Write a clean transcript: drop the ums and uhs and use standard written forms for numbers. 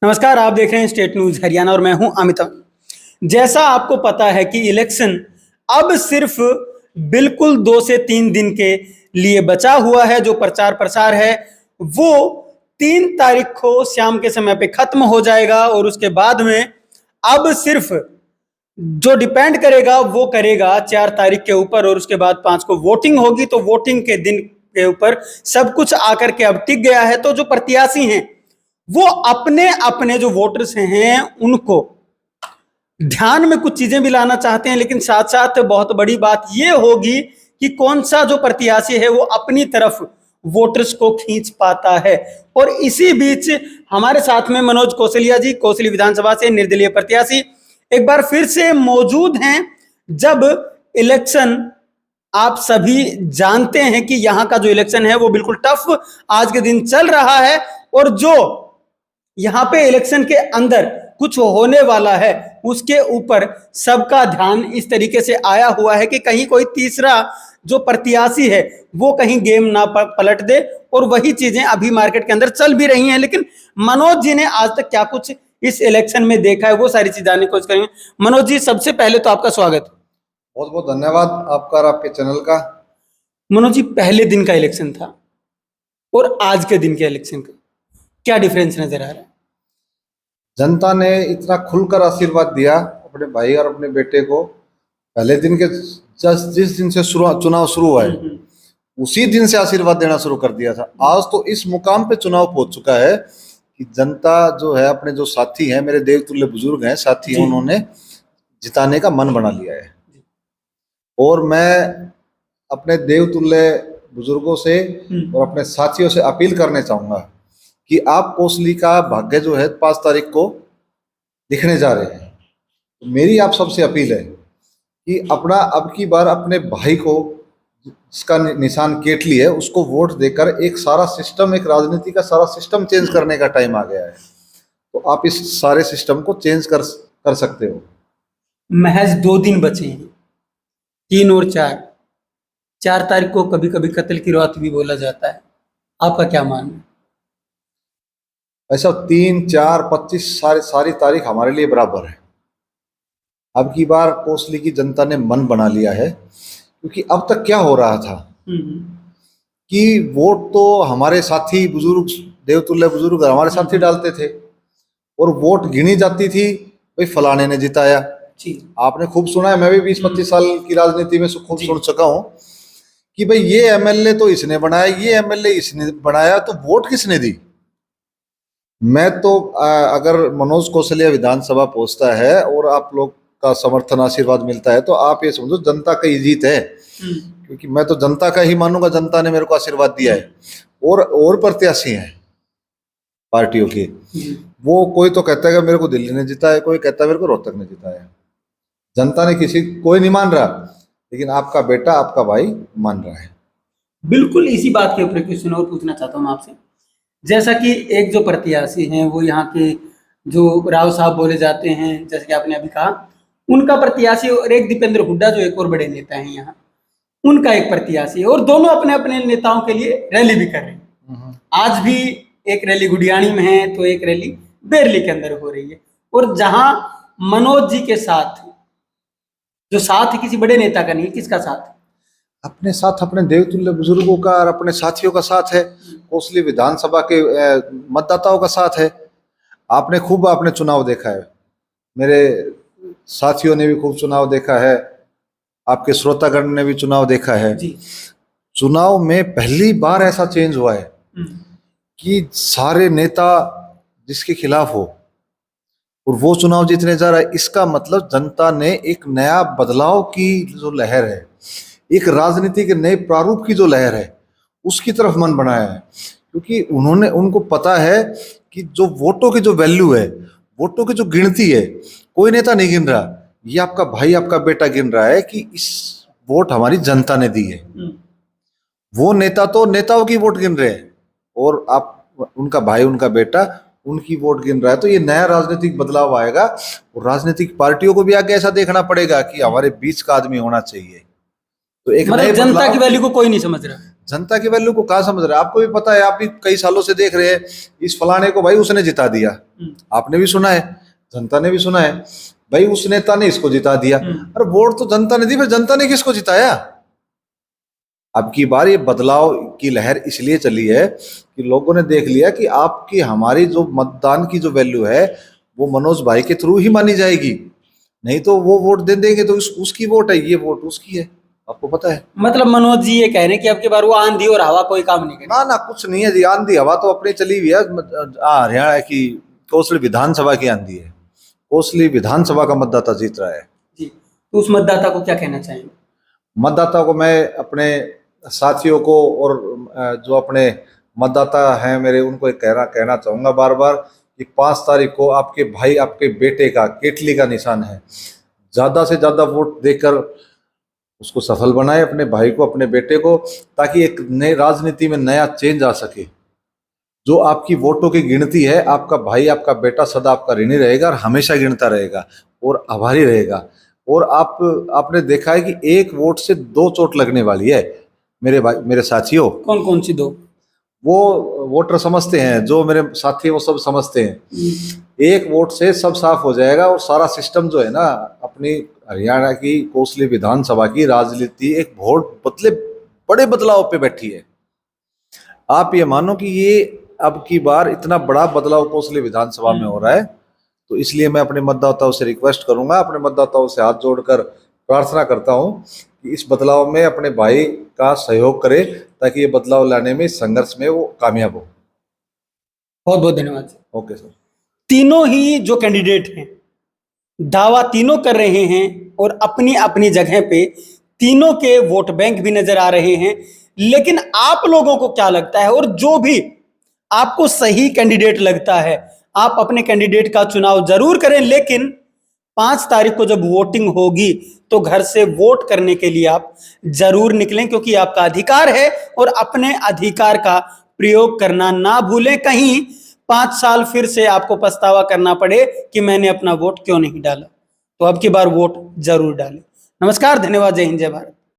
नमस्कार, आप देख रहे हैं स्टेट न्यूज हरियाणा और मैं हूं अमिताभ। जैसा आपको पता है कि इलेक्शन अब सिर्फ बिल्कुल 2 से 3 दिन के लिए बचा हुआ है। जो प्रचार प्रसार है वो 3 तारीख को शाम के समय पे खत्म हो जाएगा और उसके बाद में अब सिर्फ जो डिपेंड करेगा वो करेगा 4 तारीख के ऊपर और उसके बाद 5 को वोटिंग होगी। तो वोटिंग के दिन के ऊपर सब कुछ आकर के अब टिक गया है। तो जो प्रत्याशी हैं वो अपने अपने जो वोटर्स हैं उनको ध्यान में कुछ चीजें भी लाना चाहते हैं, लेकिन साथ साथ बहुत बड़ी बात ये होगी कि कौन सा जो प्रत्याशी है वो अपनी तरफ वोटर्स को खींच पाता है। और इसी बीच हमारे साथ में मनोज कौशलिया जी, कौशली विधानसभा से निर्दलीय प्रत्याशी, एक बार फिर से मौजूद हैं। जब इलेक्शन, आप सभी जानते हैं कि यहाँ का जो इलेक्शन है वो बिल्कुल टफ आज के दिन चल रहा है और जो यहाँ पे इलेक्शन के अंदर कुछ होने वाला है उसके ऊपर सबका ध्यान इस तरीके से आया हुआ है कि कहीं कोई तीसरा जो प्रत्याशी है वो कहीं गेम ना पलट दे। और वही चीजें अभी मार्केट के अंदर चल भी रही हैं। लेकिन मनोज जी ने आज तक क्या कुछ इस इलेक्शन में देखा है वो सारी चीज जानने की कोशिश करेंगे। मनोज जी, सबसे पहले तो आपका स्वागत। बहुत बहुत धन्यवाद आपका और आपके चैनल का। मनोज जी, पहले दिन का इलेक्शन था और आज के दिन के इलेक्शन का क्या डिफरेंस नजर आ रहा है? जनता ने इतना खुलकर आशीर्वाद दिया अपने भाई और अपने बेटे को। पहले दिन के जिस दिन से चुनाव शुरू हुआ है उसी दिन से आशीर्वाद देना शुरू कर दिया था। आज तो इस मुकाम पे चुनाव पहुंच चुका है कि जनता जो है, अपने जो साथी हैं, मेरे देवतुल्य बुजुर्ग हैं, साथी हैं, उन्होंने जिताने का मन बना लिया है। और मैं अपने देवतुल्य बुजुर्गों से और अपने साथियों से अपील करने चाहूंगा कि आप कोसली का भाग्य जो है 5 तारीख को दिखने जा रहे हैं। तो मेरी आप सबसे अपील है कि अपना अब की बार अपने भाई को, जिसका निशान केटली है, उसको वोट देकर एक सारा सिस्टम, एक राजनीति का सारा सिस्टम चेंज करने का टाइम आ गया है। तो आप इस सारे सिस्टम को चेंज कर सकते हो। महज 2 दिन बचे हैं, 3 और 4 तारीख को कभी कभी कत्ल की रात भी बोला जाता है। आपका क्या मानना है? ऐसा 3, 4, 25 सारी तारीख हमारे लिए बराबर है। अब की बार कोसली की जनता ने मन बना लिया है, क्योंकि अब तक क्या हो रहा था कि वोट तो हमारे साथी बुजुर्ग, देवतुल्य बुजुर्ग हमारे साथी डालते थे और वोट गिनी जाती थी, भाई फलाने ने जिताया। आपने खूब सुना है, मैं भी 20-25 साल की राजनीति में खूब सुन चुका हूं कि भाई ये एमएलए तो इसने बनाया, ये एमएलए इसने बनाया, तो वोट किसने दी? मैं तो अगर मनोज कौशलिया विधानसभा पहुंचता है और आप लोग का समर्थन, आशीर्वाद मिलता है, तो आप ये समझो जनता का ही जीत है। क्योंकि मैं तो जनता का ही मानूंगा, जनता ने मेरे को आशीर्वाद दिया है। और प्रत्याशी हैं पार्टियों के, वो कोई तो कहता है कि मेरे को दिल्ली ने जिताया, कोई कहता है मेरे को रोहतक ने जिताया। जनता ने कोई नहीं मान रहा, लेकिन आपका बेटा, आपका भाई मान रहा है। बिल्कुल इसी बात के ऊपर क्वेश्चन और पूछना चाहता हूँ आपसे। जैसा कि एक जो प्रत्याशी हैं वो यहाँ के जो राव साहब बोले जाते हैं, जैसे कि आपने अभी कहा, उनका प्रत्याशी, और एक दीपेंद्र हुड्डा जो एक और बड़े नेता हैं यहाँ, उनका एक प्रत्याशी है, और दोनों अपने अपने नेताओं के लिए रैली भी कर रहे हैं। आज भी एक रैली गुडियाणी में है तो एक रैली बेरली के अंदर हो रही है। और जहां मनोज जी के साथ जो साथ किसी बड़े नेता का नहीं, किसका साथ? अपने साथ, अपने देवतुल्य बुजुर्गों का और अपने साथियों का साथ है। कोसली विधानसभा के मतदाताओं का साथ है। आपने चुनाव देखा है, मेरे साथियों ने भी खूब चुनाव देखा है, आपके श्रोतागण ने भी चुनाव देखा है। चुनाव में पहली बार ऐसा चेंज हुआ है कि सारे नेता जिसके खिलाफ हो और वो चुनाव जीतने जा रहा है। इसका मतलब जनता ने एक नया बदलाव की जो लहर है, एक राजनीति के नए प्रारूप की जो लहर है, उसकी तरफ मन बनाया है। क्योंकि उनको पता है कि जो वोटों की जो वैल्यू है, वोटों की जो गिनती है, कोई नेता नहीं गिन रहा, ये आपका भाई, आपका बेटा गिन रहा है कि इस वोट हमारी जनता ने दी है। वो नेता तो नेताओं की वोट गिन रहे हैं और आप, उनका भाई, उनका बेटा, उनकी वोट गिन रहा है। तो ये नया राजनीतिक बदलाव आएगा और राजनीतिक पार्टियों को भी आगे ऐसा देखना पड़ेगा कि हमारे बीच का आदमी होना चाहिए। तो एक मतलब जनता की वैल्यू को कोई नहीं समझ रहा। जनता की वैल्यू को कहाँ समझ रहे हैं? आपको भी पता है, आप भी कई सालों से देख रहे हैं, इस फलाने को भाई उसने जिता दिया, आपने भी सुना है, जनता ने भी सुना है, भाई उस नेता ने इसको जिता दिया। अरे वोट तो जनता ने दी, फिर जनता ने किसको जिताया? अब की बार ये बदलाव की लहर इसलिए चली है कि लोगों ने देख लिया कि आपकी हमारी जो मतदान की जो वैल्यू है वो मनोज भाई के थ्रू ही मानी जाएगी, नहीं तो वो वोट दे देंगे तो उसकी वोट है, ये वोट उसकी है, आपको पता है। मतलब मनोज जी ये कह रहे हैं कि अब की बार वो आंधी और हवा कोई काम नहीं करेगी। ना ना, कुछ नहीं है जी, आंधी हवा तो अपनी चली हुई है। हरियाणा की कोसली विधानसभा की आंधी है, कोसली विधानसभा का मतदाता जीत रहा है जी। तो उस मतदाता को क्या कहना चाहेंगे? मतदाता को मैं अपने साथियों को और जो अपने मतदाता हैं मेरे, उनको एक कहना चाहूँगा बार बार कि 5 तारीख को आपके भाई, आपके बेटे का केतली का निशान है, ज़्यादा से ज़्यादा वोट देकर उसको सफल बनाए, अपने भाई को, अपने बेटे को, ताकि एक नई राजनीति में नया चेंज आ सके। जो आपकी वोटों की गिनती है, आपका भाई, आपका बेटा सदा आपका ऋणी रहेगा और हमेशा गिनता रहेगा और आभारी रहेगा। और आपने देखा है कि एक वोट से 2 चोट लगने वाली है मेरे भाई, मेरे साथियों। कौन कौन सी 2? वो वोटर समझते हैं, जो मेरे साथी वो सब समझते हैं। एक वोट से सब साफ हो जाएगा और सारा सिस्टम जो है ना, अपनी हरियाणा की कोसली विधानसभा की राजनीति एक बहुत बड़े बदलाव पे बैठी है। आप ये मानो कि ये अब की बार इतना बड़ा बदलाव कोसली विधानसभा में हो रहा है, तो इसलिए मैं अपने मतदाताओं से रिक्वेस्ट करूंगा, अपने मतदाताओं से हाथ जोड़कर प्रार्थना करता हूं कि इस बदलाव में अपने भाई का सहयोग करें, ताकि ये बदलाव लाने में, इस संघर्ष में वो कामयाब हो। बहुत बहुत धन्यवाद। Okay sir. तीनों ही जो कैंडिडेट हैं दावा तीनों कर रहे हैं और अपनी अपनी जगह पे तीनों के वोट बैंक भी नजर आ रहे हैं, लेकिन आप लोगों को क्या लगता है? और जो भी आपको सही कैंडिडेट लगता है आप अपने कैंडिडेट का चुनाव जरूर करें, लेकिन 5 तारीख को जब वोटिंग होगी तो घर से वोट करने के लिए आप जरूर निकलें, क्योंकि आपका अधिकार है और अपने अधिकार का प्रयोग करना ना भूलें। कहीं 5 साल फिर से आपको पछतावा करना पड़े कि मैंने अपना वोट क्यों नहीं डाला। तो अब की बार वोट जरूर डालें। नमस्कार, धन्यवाद, जय हिंद, जय भारत।